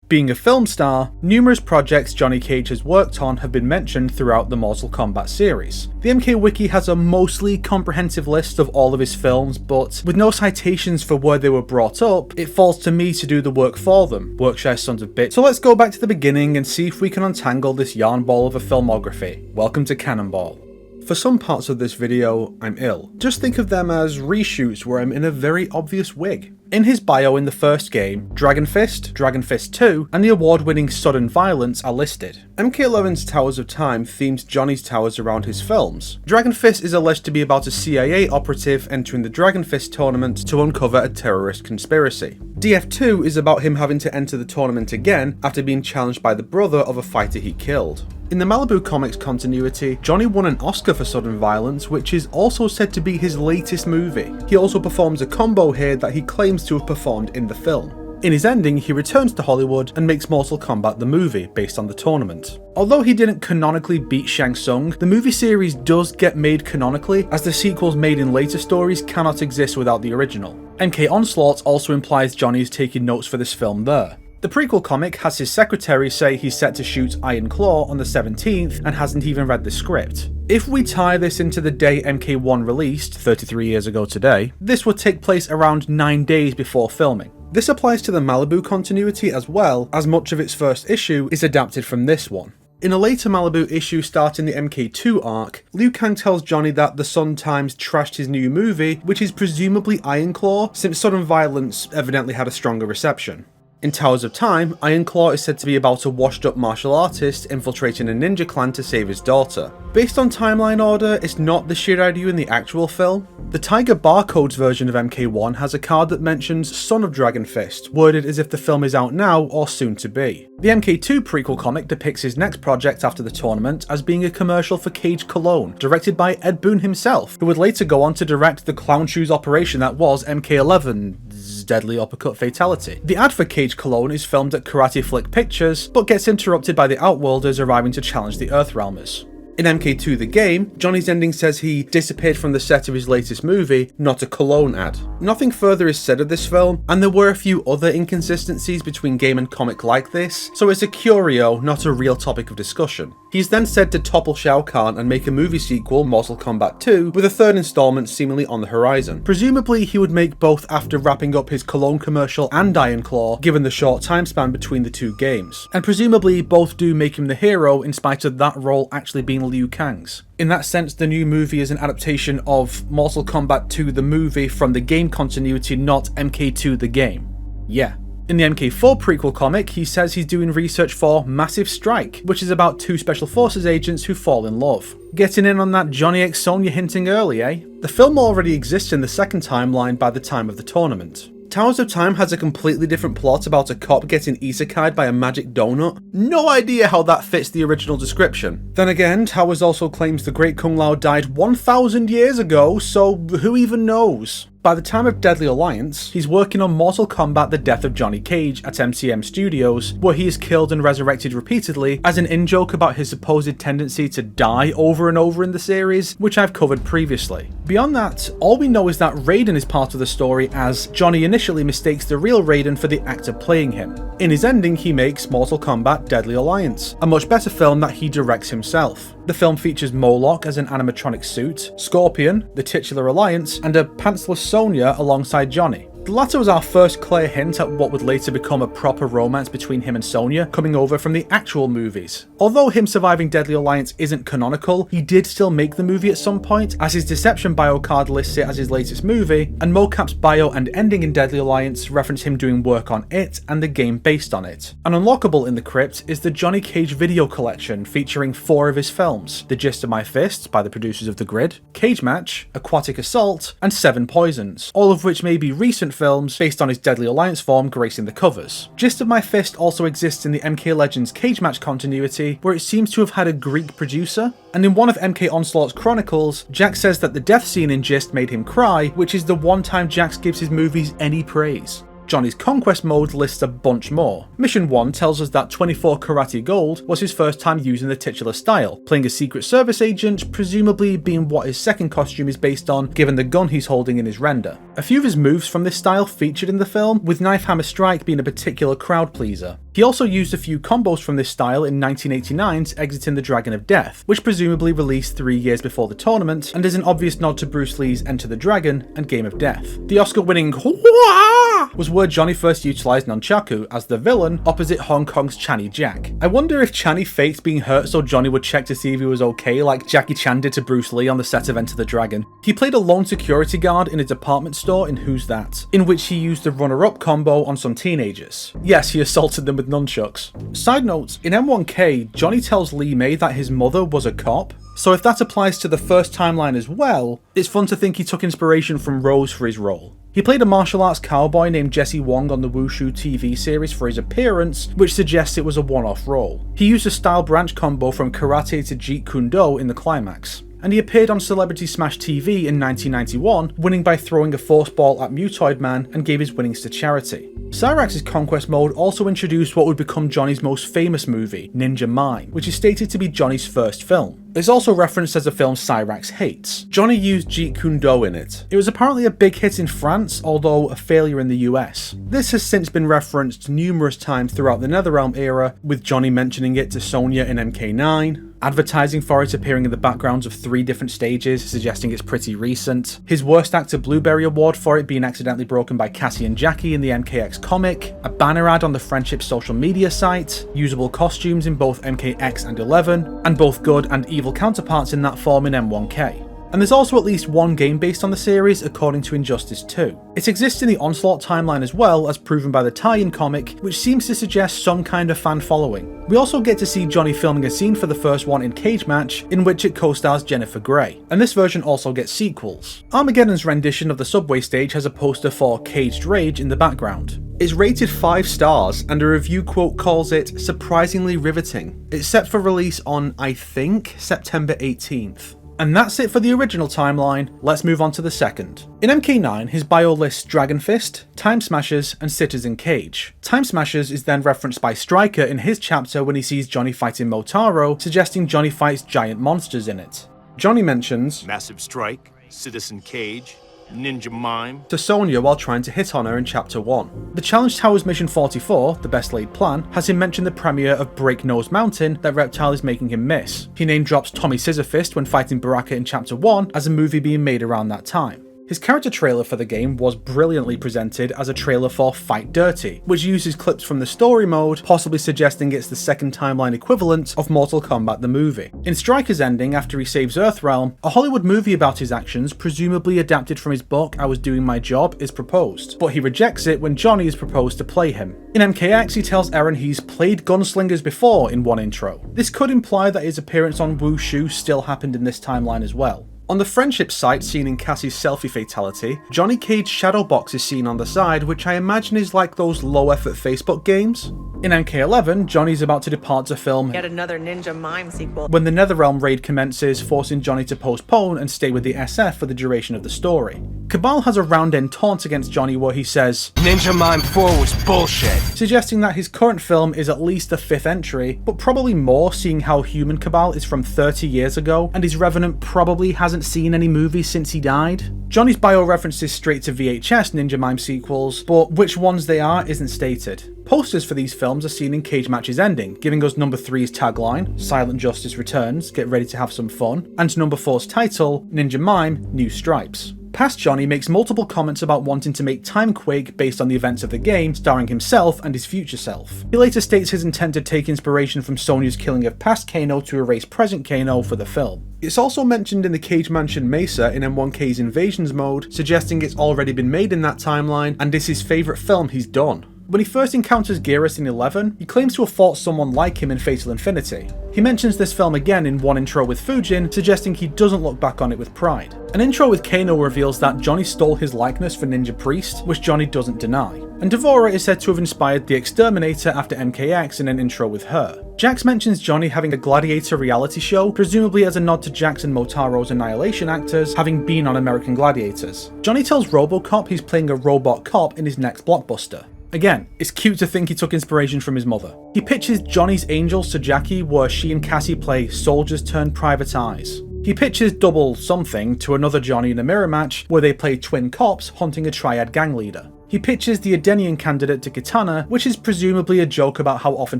Being a film star, numerous projects Johnny Cage has worked on have been mentioned throughout the Mortal Kombat series. The MK Wiki has a mostly comprehensive list of all of his films, but with no citations for where they were brought up, it falls to me to do the work for them, Workshire sons of bitch. So let's go back to the beginning and see if we can untangle this yarn ball of a filmography. Welcome to Cannonball. For some parts of this video, I'm ill. Just think of them as reshoots where I'm in a very obvious wig. In his bio in the first game, Dragon Fist, Dragon Fist 2, and the award-winning Sudden Violence are listed. MK11's Towers of Time themed Johnny's towers around his films. Dragon Fist is alleged to be about a CIA operative entering the Dragon Fist tournament to uncover a terrorist conspiracy. DF2 is about him having to enter the tournament again after being challenged by the brother of a fighter he killed. In the Malibu Comics continuity, Johnny won an Oscar for Sudden Violence, which is also said to be his latest movie. He also performs a combo here that he claims to have performed in the film. In his ending, he returns to Hollywood and makes Mortal Kombat the movie, based on the tournament. Although he didn't canonically beat Shang Tsung, the movie series does get made canonically, as the sequels made in later stories cannot exist without the original. MK Onslaught also implies Johnny is taking notes for this film there. The prequel comic has his secretary say he's set to shoot Iron Claw on the 17th and hasn't even read the script. If we tie this into the day MK1 released, 33 years ago today, this would take place around 9 days before filming. This applies to the Malibu continuity as well, as much of its first issue is adapted from this one. In a later Malibu issue starting the MK2 arc, Liu Kang tells Johnny that the Sun Times trashed his new movie, which is presumably Iron Claw, since Sudden Violence evidently had a stronger reception. In Towers of Time, Iron Claw is said to be about a washed-up martial artist infiltrating a ninja clan to save his daughter. Based on timeline order, it's not the Shiryu in the actual film. The Tiger Barcodes version of MK1 has a card that mentions Son of Dragon Fist, worded as if the film is out now or soon to be. The MK2 prequel comic depicts his next project after the tournament as being a commercial for Cage Cologne, directed by Ed Boon himself, who would later go on to direct the clown shoes operation that was MK11's Deadly Uppercut Fatality. The ad for Cage Cologne is filmed at Karate Flick Pictures, but gets interrupted by the Outworlders arriving to challenge the Earthrealmers. In MK2 the game, Johnny's ending says he disappeared from the set of his latest movie, not a cologne ad. Nothing further is said of this film, and there were a few other inconsistencies between game and comic like this, so it's a curio, not a real topic of discussion. He's then said to topple Shao Kahn and make a movie sequel, Mortal Kombat 2, with a third installment seemingly on the horizon. Presumably he would make both after wrapping up his Cologne commercial and Iron Claw, given the short time span between the two games. And presumably both do make him the hero in spite of that role actually being Liu Kang's. In that sense, the new movie is an adaptation of Mortal Kombat 2 the movie from the game continuity, not MK2 the game. Yeah. In the MK4 prequel comic, he says he's doing research for Massive Strike, which is about two Special Forces agents who fall in love. Getting in on that Johnny X Sonya hinting early, eh? The film already exists in the second timeline by the time of the tournament. Towers of Time has a completely different plot about a cop getting isekai'd by a magic donut. No idea how that fits the original description. Then again, Towers also claims the Great Kung Lao died 1,000 years ago, so who even knows? By the time of Deadly Alliance, he's working on Mortal Kombat: The Death of Johnny Cage at MCM Studios, where he is killed and resurrected repeatedly as an in-joke about his supposed tendency to die over and over in the series, which I've covered previously. Beyond that, all we know is that Raiden is part of the story, as Johnny initially mistakes the real Raiden for the actor playing him. In his ending, he makes Mortal Kombat: Deadly Alliance, a much better film that he directs himself. The film features Moloch as an animatronic suit, Scorpion, the titular Alliance, and a pantsless Sonya alongside Johnny. The latter was our first clear hint at what would later become a proper romance between him and Sonya, coming over from the actual movies. Although him surviving Deadly Alliance isn't canonical, he did still make the movie at some point, as his Deception bio card lists it as his latest movie, and Mocap's bio and ending in Deadly Alliance reference him doing work on it and the game based on it. And unlockable in the crypt is the Johnny Cage video collection featuring 4 of his films: The Gist of My Fists by the producers of The Grid, Cage Match, Aquatic Assault, and 7 Poisons, all of which may be recent films based on his Deadly Alliance form gracing the covers. Gist of My Fist also exists in the MK Legends Cage Match continuity, where it seems to have had a Greek producer, and in one of MK Onslaught's chronicles, Jax says that the death scene in Gist made him cry, which is the one time Jax gives his movies any praise. Johnny's Conquest mode lists a bunch more. Mission 1 tells us that 24 Karate Gold was his first time using the titular style, playing a Secret Service agent, presumably being what his second costume is based on, given the gun he's holding in his render. A few of his moves from this style featured in the film, with Knife Hammer Strike being a particular crowd pleaser. He also used a few combos from this style in 1989's Exiting the Dragon of Death, which presumably released 3 years before the tournament, and is an obvious nod to Bruce Lee's Enter the Dragon and Game of Death. The Oscar-winning Hwah was where Johnny first utilised Nunchaku as the villain opposite Hong Kong's Channy Jack. I wonder if Channy faked being hurt so Johnny would check to see if he was okay, like Jackie Chan did to Bruce Lee on the set of Enter the Dragon. He played a lone security guard in a department store in Who's That, in which he used the runner-up combo on some teenagers. Yes, he assaulted them with nunchucks. Side note, in M1K, Johnny tells Lee May that his mother was a cop, so if that applies to the first timeline as well, it's fun to think he took inspiration from Rose for his role. He played a martial arts cowboy named Jesse Wong on the Wushu TV series for his appearance, which suggests it was a one-off role. He used a style branch combo from karate to Jeet Kune Do in the climax. And he appeared on Celebrity Smash TV in 1991, winning by throwing a force ball at Mutoid Man and gave his winnings to charity. Cyrax's Conquest mode also introduced what would become Johnny's most famous movie, Ninja Mime, which is stated to be Johnny's first film. It's also referenced as a film Cyrax hates. Johnny used Jeet Kune Do in it. It was apparently a big hit in France, although a failure in the US. This has since been referenced numerous times throughout the NetherRealm era, with Johnny mentioning it to Sonya in MK9, advertising for it appearing in the backgrounds of 3 different stages, suggesting it's pretty recent, his Worst Actor Blueberry Award for it being accidentally broken by Cassie and Jackie in the MKX comic, a banner ad on the Friendship social media site, usable costumes in both MKX and 11, and both good and evil counterparts in that form in M1K. And there's also at least one game based on the series, according to Injustice 2. It exists in the Onslaught timeline as well, as proven by the tie-in comic, which seems to suggest some kind of fan following. We also get to see Johnny filming a scene for the first one in Cage Match, in which it co-stars Jennifer Grey, and this version also gets sequels. Armageddon's rendition of the subway stage has a poster for Caged Rage in the background. It's rated 5 stars, and a review quote calls it surprisingly riveting. It's set for release on, I think, September 18th. And that's it for the original timeline. Let's move on to the second. In MK9, his bio lists Dragon Fist, Time Smashers, and Citizen Cage. Time Smashers is then referenced by Stryker in his chapter when he sees Johnny fighting Motaro, suggesting Johnny fights giant monsters in it. Johnny mentions Massive Strike, Citizen Cage, Ninja Mime to Sonya while trying to hit on her in Chapter 1. The Challenge Towers Mission 44, The Best Laid Plan, has him mention the premiere of Break Nose Mountain that Reptile is making him miss. He name drops Tommy Scissorfist when fighting Baraka in Chapter 1 as a movie being made around that time. His character trailer for the game was brilliantly presented as a trailer for Fight Dirty, which uses clips from the story mode, possibly suggesting it's the second timeline equivalent of Mortal Kombat the movie. In Stryker's ending, after he saves Earthrealm, a Hollywood movie about his actions, presumably adapted from his book I Was Doing My Job, is proposed, but he rejects it when Johnny is proposed to play him. In MKX, he tells Eren he's played gunslingers before in one intro. This could imply that his appearance on Wushu still happened in this timeline as well. On the friendship site seen in Cassie's selfie fatality, Johnny Cage's shadow box is seen on the side, which I imagine is like those low-effort Facebook games. In MK11, Johnny's about to depart to film Yet another Ninja Mime sequel when the NetherRealm raid commences, forcing Johnny to postpone and stay with the SF for the duration of the story. Cabal has a round-end taunt against Johnny where he says, Ninja Mime 4 was bullshit, suggesting that his current film is at least the 5th entry, but probably more seeing how Human Cabal is from 30 years ago, and his Revenant probably hasn't seen any movies since he died. Johnny's bio references straight to VHS Ninja Mime sequels, but which ones they are isn't stated. Posters for these films are seen in Cage Match's ending, giving us number 3's tagline, Silent Justice Returns, get ready to have some fun, and number 4's title, Ninja Mime, New Stripes. Past Johnny makes multiple comments about wanting to make Timequake based on the events of the game, starring himself and his future self. He later states his intent to take inspiration from Sonya's killing of past Kano to erase present Kano for the film. It's also mentioned in the Cage Mansion Mesa in M1K's Invasions mode, suggesting it's already been made in that timeline and is his favourite film he's done. When he first encounters Geras in 11, he claims to have fought someone like him in Fatal Infinity. He mentions this film again in one intro with Fujin, suggesting he doesn't look back on it with pride. An intro with Kano reveals that Johnny stole his likeness for Ninja Priest, which Johnny doesn't deny. And Devora is said to have inspired the Exterminator after MKX in an intro with her. Jax mentions Johnny having a Gladiator reality show, presumably as a nod to Jax and Motaro's Annihilation actors having been on American Gladiators. Johnny tells RoboCop he's playing a robot cop in his next blockbuster. Again, it's cute to think he took inspiration from his mother. He pitches Johnny's Angels to Jackie, where she and Cassie play soldiers turned private eyes. He pitches Double Something to another Johnny in a mirror match, where they play twin cops hunting a triad gang leader. He pitches the Edenian candidate to Kitana, which is presumably a joke about how often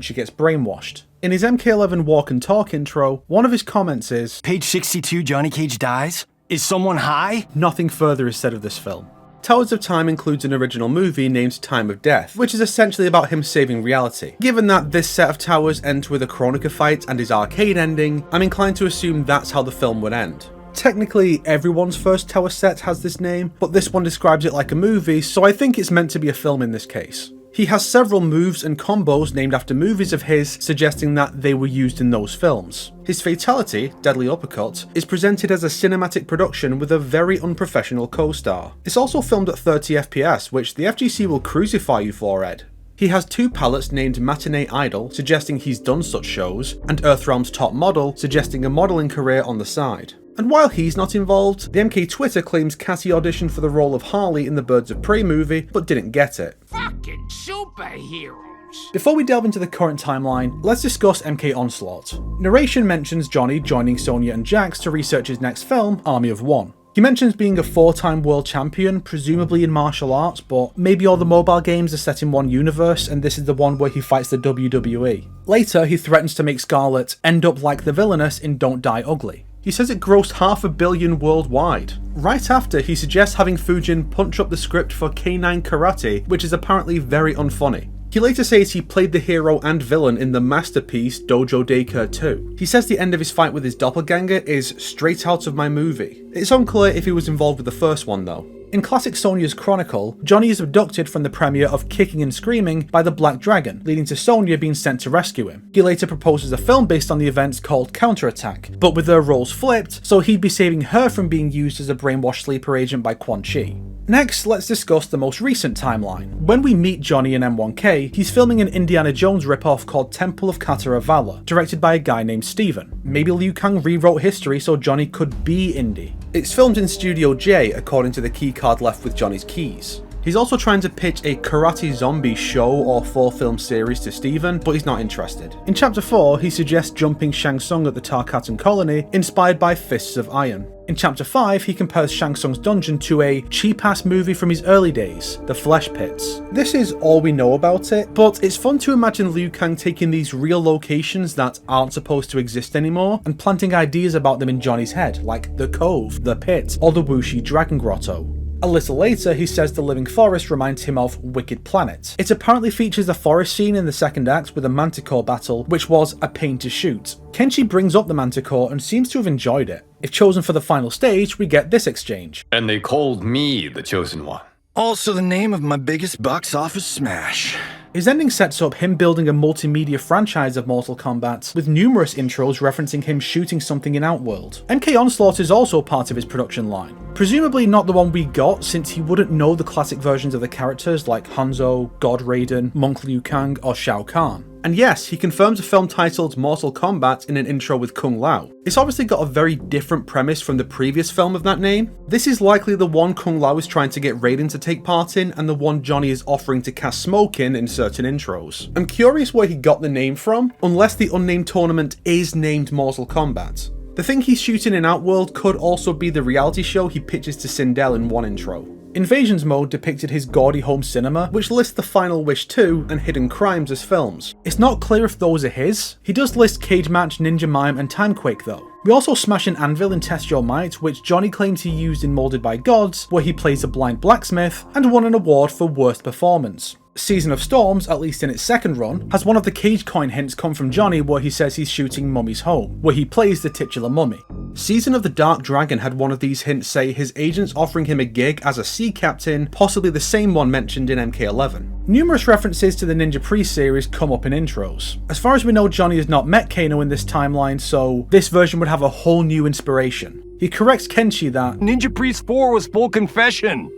she gets brainwashed. In his MK11 Walk and Talk intro, one of his comments is, Page 62, Johnny Cage dies? Is someone high? Nothing further is said of this film. Towers of Time includes an original movie named Time of Death, which is essentially about him saving reality. Given that this set of towers ends with a Kronika fight and his arcade ending, I'm inclined to assume that's how the film would end. Technically, everyone's first tower set has this name, but this one describes it like a movie, so I think it's meant to be a film in this case. He has several moves and combos named after movies of his, suggesting that they were used in those films. His fatality, Deadly Uppercut, is presented as a cinematic production with a very unprofessional co-star. It's also filmed at 30 FPS, which the FGC will crucify you for, Ed. He has two palettes named Matinee Idol, suggesting he's done such shows, and Earthrealm's Top Model, suggesting a modelling career on the side. And while he's not involved, the MK Twitter claims Cassie auditioned for the role of Harley in the Birds of Prey movie, but didn't get it. Fucking superheroes! Before we delve into the current timeline, let's discuss MK Onslaught. Narration mentions Johnny joining Sonya and Jax to research his next film, Army of One. He mentions being a 4-time world champion, presumably in martial arts, but maybe all the mobile games are set in one universe and this is the one where he fights the WWE. Later, he threatens to make Scarlet end up like the villainess in Don't Die Ugly. He says it grossed $500 million worldwide. Right after, he suggests having Fujin punch up the script for K9 Karate, which is apparently very unfunny. He later says he played the hero and villain in the masterpiece Dojo Daycare 2. He says the end of his fight with his doppelganger is straight out of my movie. It's unclear if he was involved with the first one though. In classic Sonya's Chronicle, Johnny is abducted from the premiere of Kicking and Screaming by the Black Dragon, leading to Sonya being sent to rescue him. He later proposes a film based on the events called Counterattack, but with their roles flipped, so he'd be saving her from being used as a brainwashed sleeper agent by Quan Chi. Next, let's discuss the most recent timeline. When we meet Johnny in M1K, he's filming an Indiana Jones ripoff called Temple of Katara Valor, directed by a guy named Steven. Maybe Liu Kang rewrote history so Johnny could be Indy. It's filmed in Studio J according to the keycard left with Johnny's keys. He's also trying to pitch a karate zombie show or 4-film series to Steven, but he's not interested. In Chapter 4, he suggests jumping Shang Tsung at the Tarkatan colony, inspired by Fists of Iron. In Chapter 5, he compares Shang Tsung's dungeon to a cheap-ass movie from his early days, The Flesh Pits. This is all we know about it, but it's fun to imagine Liu Kang taking these real locations that aren't supposed to exist anymore and planting ideas about them in Johnny's head, like the Cove, the Pit, or the Wuxi Dragon Grotto. A little later, he says the living forest reminds him of Wicked Planet. It apparently features a forest scene in the second act with a Manticore battle, which was a pain to shoot. Kenshi brings up the Manticore and seems to have enjoyed it. If chosen for the final stage, we get this exchange. And they called me the chosen one. Also the name of my biggest box office smash. His ending sets up him building a multimedia franchise of Mortal Kombat, with numerous intros referencing him shooting something in Outworld. MK Onslaught is also part of his production line. Presumably not the one we got, since he wouldn't know the classic versions of the characters like Hanzo, God Raiden, Monk Liu Kang, or Shao Kahn. And yes, he confirms a film titled Mortal Kombat in an intro with Kung Lao. It's obviously got a very different premise from the previous film of that name. This is likely the one Kung Lao is trying to get Raiden to take part in, and the one Johnny is offering to cast smoke in certain intros. I'm curious where he got the name from, unless the unnamed tournament is named Mortal Kombat. The thing he's shooting in Outworld could also be the reality show he pitches to Sindel in one intro. Invasions Mode depicted his gaudy home cinema, which lists The Final Wish 2 and Hidden Crimes as films. It's not clear if those are his. He does list Cage Match, Ninja Mime and Timequake though. We also smash an anvil in Test Your Might, which Johnny claims he used in Molded by Gods, where he plays a blind blacksmith, and won an award for Worst Performance. Season of Storms, at least in its second run, has one of the Cage coin hints come from Johnny where he says he's shooting Mummy's Home, where he plays the titular mummy. Season of the Dark Dragon had one of these hints say his agents offering him a gig as a sea captain, possibly the same one mentioned in MK11. Numerous references to the Ninja Priest series come up in intros. As far as we know, Johnny has not met Kano in this timeline, so this version would have a whole new inspiration. He corrects Kenshi that Ninja Priest 4 was full confession.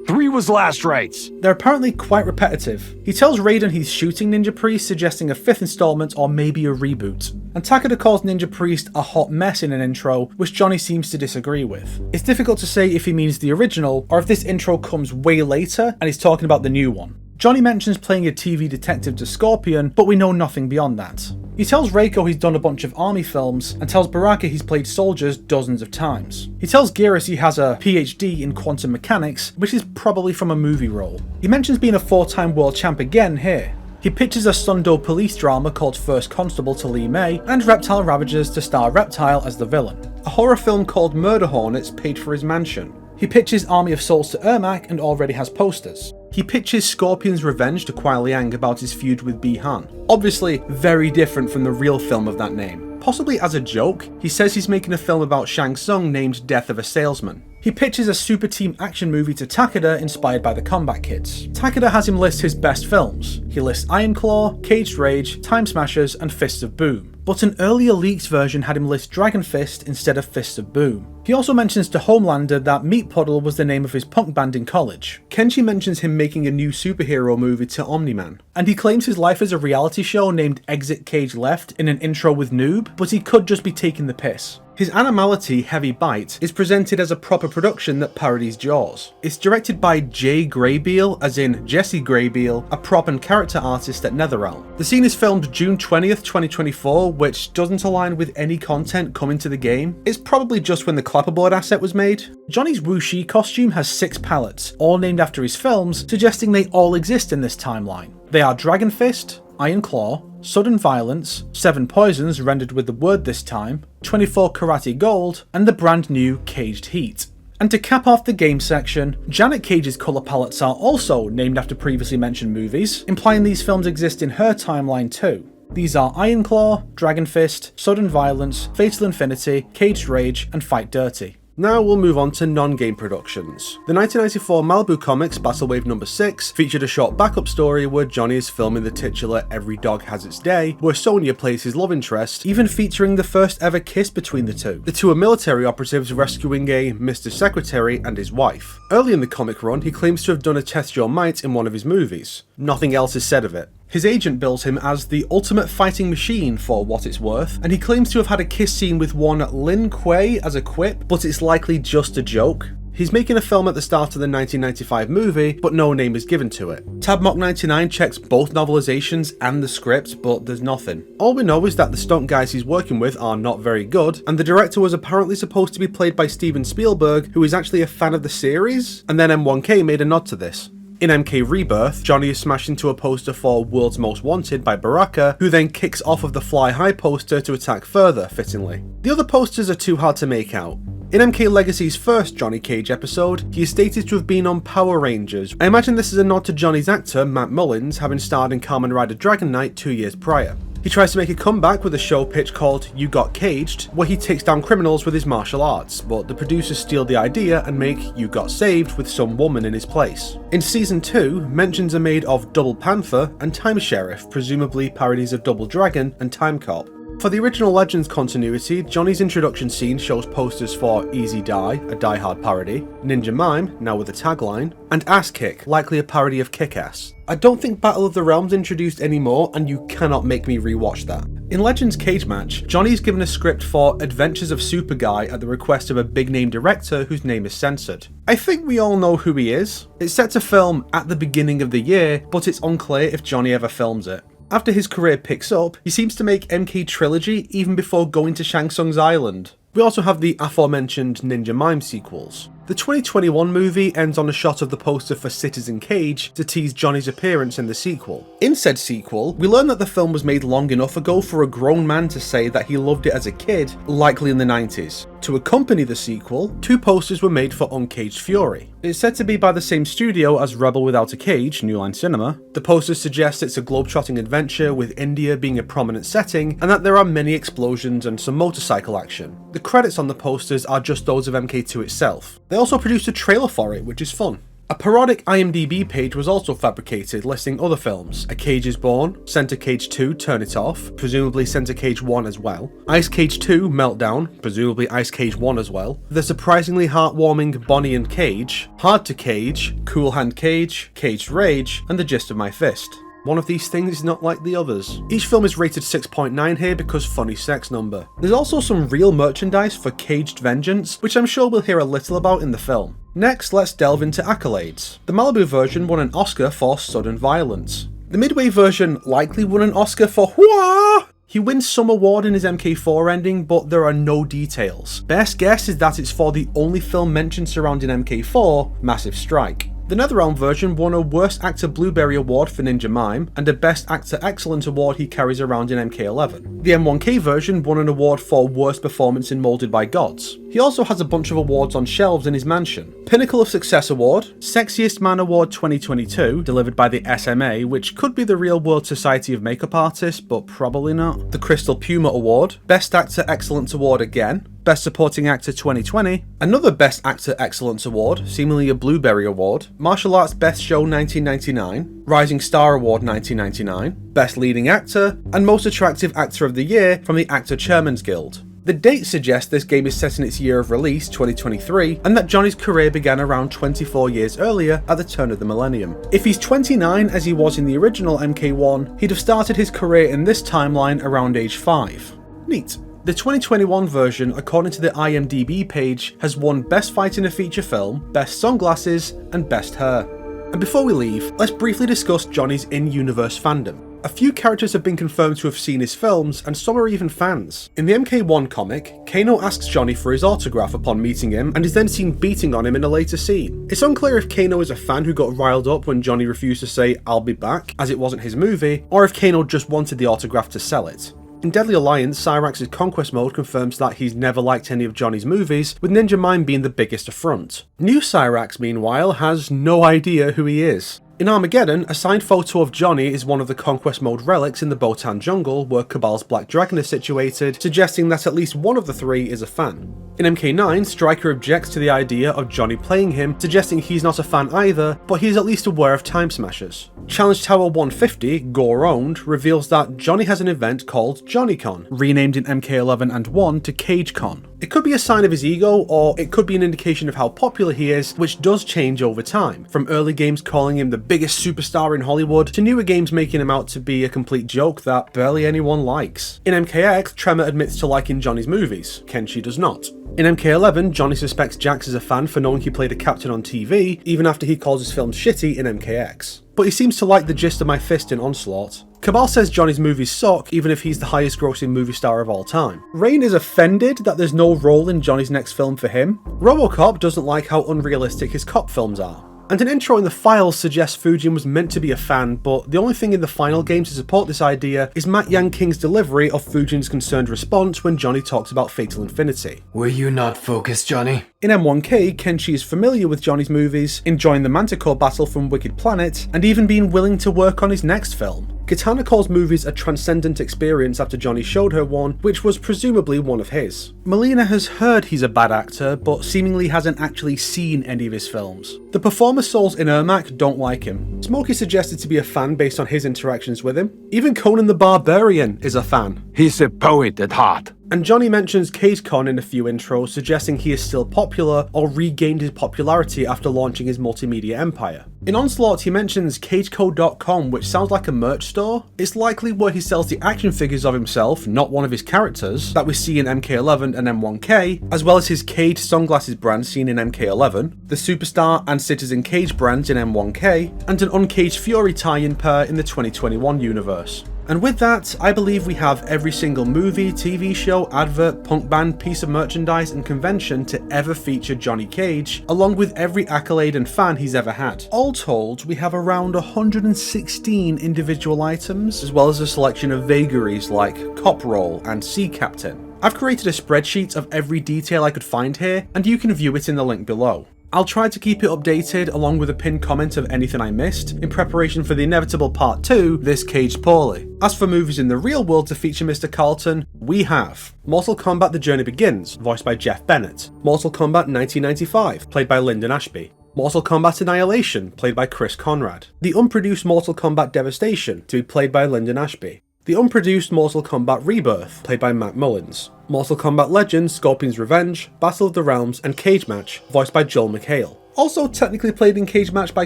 3 was last rites. they're apparently quite repetitive. He tells Raiden he's shooting Ninja Priest, suggesting a 5th installment or maybe a reboot. And Takeda calls Ninja Priest a hot mess in an intro, which Johnny seems to disagree with. It's difficult to say if he means the original, or if this intro comes way later and he's talking about the new one. Johnny mentions playing a TV detective to Scorpion, but we know nothing beyond that. He tells Reiko he's done a bunch of army films, and tells Baraka he's played soldiers dozens of times. He tells Geras he has a PhD in quantum mechanics, which is probably from a movie role. He mentions being a 4-time world champ again here. He pitches a Sundo police drama called First Constable to Lee May, and Reptile Ravagers to star Reptile as the villain. A horror film called Murder Hornets paid for his mansion. He pitches Army of Souls to Ermac and already has posters. He pitches Scorpion's Revenge to Kuai Liang about his feud with Bi-Han. Obviously, very different from the real film of that name. Possibly as a joke, he says he's making a film about Shang Tsung named Death of a Salesman. He pitches a super team action movie to Takeda inspired by the Kombat Kids. Takeda has him list his best films. He lists Iron Claw, Caged Rage, Time Smashers, and Fists of Boom. But an earlier leaked version had him list Dragon Fist instead of Fists of Boom. He also mentions to Homelander that Meat Puddle was the name of his punk band in college. Kenshi mentions him making a new superhero movie to Omni-Man. And he claims his life is a reality show named Exit Cage Left in an intro with Noob, but he could just be taking the piss. His Animality Heavy Bite is presented as a proper production that parodies Jaws. It's directed by Jay Graybeal, as in Jesse Graybeal, a prop and character artist at NetherRealm. The scene is filmed June 20th, 2024, which doesn't align with any content coming to the game. It's probably just when the clapperboard asset was made. Johnny's Wuxi costume has 6 palettes, all named after his films, suggesting they all exist in this timeline. They are Dragon Fist, Iron Claw, Sudden Violence, 7 Poisons rendered with the word this time, 24 Karate Gold, and the brand new Caged Heat. And to cap off the game section, Janet Cage's colour palettes are also named after previously mentioned movies, implying these films exist in her timeline too. These are Iron Claw, Dragon Fist, Sudden Violence, Fatal Infinity, Caged Rage, and Fight Dirty. Now we'll move on to non-game productions. The 1994 Malibu Comics Battle Wave No. 6 featured a short backup story where Johnny is filming the titular Every Dog Has Its Day, where Sonya plays his love interest, even featuring the first ever kiss between the two. The two are military operatives rescuing a Mr. Secretary and his wife. Early in the comic run, he claims to have done a Test Your Might in one of his movies. Nothing else is said of it. His agent bills him as the ultimate fighting machine for what it's worth, and he claims to have had a kiss scene with one Lin Kuei as a quip, but it's likely just a joke. He's making a film at the start of the 1995 movie, but no name is given to it. Tabmock99 checks both novelizations and the script, but there's nothing. All we know is that the stunt guys he's working with are not very good, and the director was apparently supposed to be played by Steven Spielberg, who is actually a fan of the series, and then M1K made a nod to this. In MK Rebirth, Johnny is smashed into a poster for World's Most Wanted by Baraka, who then kicks off of the Fly High poster to attack further, fittingly. The other posters are too hard to make out. In MK Legacy's first Johnny Cage episode, he is stated to have been on Power Rangers. I imagine this is a nod to Johnny's actor, Matt Mullins, having starred in Kamen Rider Dragon Knight 2 years prior. He tries to make a comeback with a show pitch called You Got Caged, where he takes down criminals with his martial arts, but the producers steal the idea and make You Got Saved with some woman in his place. In Season 2, mentions are made of Double Panther and Time Sheriff, presumably parodies of Double Dragon and Time Cop. For the original Legends continuity, Johnny's introduction scene shows posters for Easy Die, a Die Hard parody, Ninja Mime, now with a tagline, and Ass Kick, likely a parody of Kick-Ass. I don't think Battle of the Realms introduced anymore, and you cannot make me rewatch that. In Legends Cage Match, Johnny is given a script for Adventures of Super Guy at the request of a big-name director whose name is censored. I think we all know who he is. It's set to film at the beginning of the year, but it's unclear if Johnny ever films it. After his career picks up, he seems to make MK Trilogy even before going to Shang Tsung's island. We also have the aforementioned Ninja Mime sequels. The 2021 movie ends on a shot of the poster for Citizen Cage to tease Johnny's appearance in the sequel. In said sequel, we learn that the film was made long enough ago for a grown man to say that he loved it as a kid, likely in the 90s. To accompany the sequel, 2 posters were made for Uncaged Fury. It's said to be by the same studio as Rebel Without a Cage, New Line Cinema. The posters suggest it's a globetrotting adventure with India being a prominent setting, and that there are many explosions and some motorcycle action. The credits on the posters are just those of MK2 itself. They also produced a trailer for it, which is fun. A parodic IMDb page was also fabricated, listing other films: A Cage is Born, Center Cage 2 Turn It Off, presumably Center Cage 1 as well, Ice Cage 2 Meltdown, presumably Ice Cage 1 as well, the surprisingly heartwarming Bonnie and Cage, Hard to Cage, Cool Hand Cage, Caged Rage, and The Gist of My Fist. One of these things is not like the others. Each film is rated 6.9 here because funny sex number. There's also some real merchandise for Caged Vengeance, which I'm sure we'll hear a little about in the film. Next, let's delve into accolades. The Malibu version won an Oscar for Sudden Violence. The Midway version likely won an Oscar for Hwah! He wins some award in his MK4 ending, but there are no details. Best guess is that it's for the only film mentioned surrounding MK4, Massive Strike. The Netherrealm version won a Worst Actor Blueberry Award for Ninja Mime, and a Best Actor Excellent Award he carries around in MK11. The M1K version won an award for Worst Performance in Molded by Gods. He also has a bunch of awards on shelves in his mansion. Pinnacle of Success Award, Sexiest Man Award 2022, delivered by the SMA, which could be the Real World Society of Makeup Artists, but probably not. The Crystal Puma Award, Best Actor Excellence Award again, Best Supporting Actor 2020, another Best Actor Excellence Award, seemingly a Blueberry Award, Martial Arts Best Show 1999, Rising Star Award 1999, Best Leading Actor, and Most Attractive Actor of the Year from the Actor Chairman's Guild. The dates suggest this game is set in its year of release, 2023, and that Johnny's career began around 24 years earlier at the turn of the millennium. If he's 29 as he was in the original MK1, he'd have started his career in this timeline around age 5. Neat. The 2021 version, according to the IMDb page, has won Best Fight in a Feature Film, Best Sunglasses, and Best Hair. And before we leave, let's briefly discuss Johnny's in-universe fandom. A few characters have been confirmed to have seen his films, and some are even fans. In the MK1 comic, Kano asks Johnny for his autograph upon meeting him, and is then seen beating on him in a later scene. It's unclear if Kano is a fan who got riled up when Johnny refused to say "I'll be back," as it wasn't his movie, or if Kano just wanted the autograph to sell it. In Deadly Alliance, Cyrax's Conquest mode confirms that he's never liked any of Johnny's movies, with Ninja Mime being the biggest affront. New Cyrax, meanwhile, has no idea who he is. In Armageddon, a signed photo of Johnny is one of the Conquest mode relics in the Botan jungle where Cabal's Black Dragon is situated, suggesting that at least one of the 3 is a fan. In MK9, Stryker objects to the idea of Johnny playing him, suggesting he's not a fan either, but he's at least aware of Time Smashers. Challenge Tower 150, Gore-owned, reveals that Johnny has an event called JohnnyCon, renamed in MK11 and 1 to CageCon. It could be a sign of his ego, or it could be an indication of how popular he is, which does change over time, from early games calling him the biggest superstar in Hollywood, to newer games making him out to be a complete joke that barely anyone likes. In MKX, Tremor admits to liking Johnny's movies, Kenshi does not. In MK11, Johnny suspects Jax is a fan for knowing he played a captain on TV, even after he calls his films shitty in MKX. But he seems to like The Gist of My Fist in Onslaught. Cabal says Johnny's movies suck, even if he's the highest grossing movie star of all time. Rain is offended that there's no role in Johnny's next film for him. RoboCop doesn't like how unrealistic his cop films are. And an intro in the files suggests Fujin was meant to be a fan, but the only thing in the final game to support this idea is Matt Yang King's delivery of Fujin's concerned response when Johnny talks about Fatal Infinity. Were you not focused, Johnny? In M1K, Kenshi is familiar with Johnny's movies, enjoying the Manticore battle from Wicked Planet, and even being willing to work on his next film. Katana calls movies a transcendent experience after Johnny showed her one, which was presumably one of his. Melina has heard he's a bad actor, but seemingly hasn't actually seen any of his films. The performer souls in Ermac don't like him. Smokey suggested to be a fan based on his interactions with him. Even Conan the Barbarian is a fan. He's a poet at heart. And Johnny mentions CageCon in a few intros, suggesting he is still popular or regained his popularity after launching his multimedia empire. In Onslaught, he mentions CageCo.com, which sounds like a merch store. It's likely where he sells the action figures of himself, not one of his characters, that we see in MK11 and M1K, as well as his Cage sunglasses brand seen in MK11, the Superstar and Citizen Cage brands in M1K, and an Uncaged Fury tie-in pair in the 2021 universe. And with that, I believe we have every single movie, TV show, advert, punk band, piece of merchandise and convention to ever feature Johnny Cage, along with every accolade and fan he's ever had. All told, we have around 116 individual items, as well as a selection of vagaries like Cop Roll and Sea Captain. I've created a spreadsheet of every detail I could find here, and you can view it in the link below. I'll try to keep it updated along with a pinned comment of anything I missed in preparation for the inevitable part 2, This Caged Poorly. As for movies in the real world to feature Mr. Carlton, we have Mortal Kombat The Journey Begins, voiced by Jeff Bennett, Mortal Kombat 1995, played by Lyndon Ashby, Mortal Kombat Annihilation, played by Chris Conrad, the unproduced Mortal Kombat Devastation, to be played by Lyndon Ashby, the unproduced Mortal Kombat Rebirth, played by Matt Mullins, Mortal Kombat Legends, Scorpion's Revenge, Battle of the Realms, and Cage Match, voiced by Joel McHale. Also technically played in Cage Match by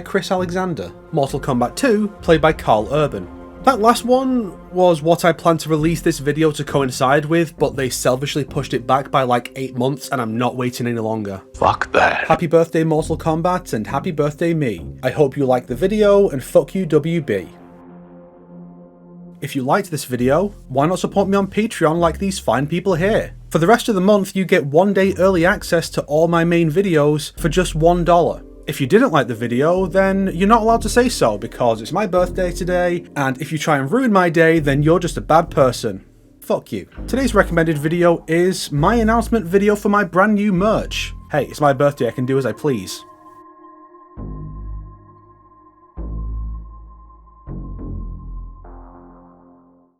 Chris Alexander. Mortal Kombat 2, played by Carl Urban. That last one was what I planned to release this video to coincide with, but they selfishly pushed it back by like 8 months and I'm not waiting any longer. Fuck that. Happy birthday Mortal Kombat and happy birthday me. I hope you liked the video and fuck you WB. If you liked this video, why not support me on Patreon like these fine people here? For the rest of the month, you get 1 day early access to all my main videos for just $1. If you didn't like the video, then you're not allowed to say so because it's my birthday today, and if you try and ruin my day, then you're just a bad person. Fuck you. Today's recommended video is my announcement video for my brand new merch. Hey, it's my birthday, I can do as I please.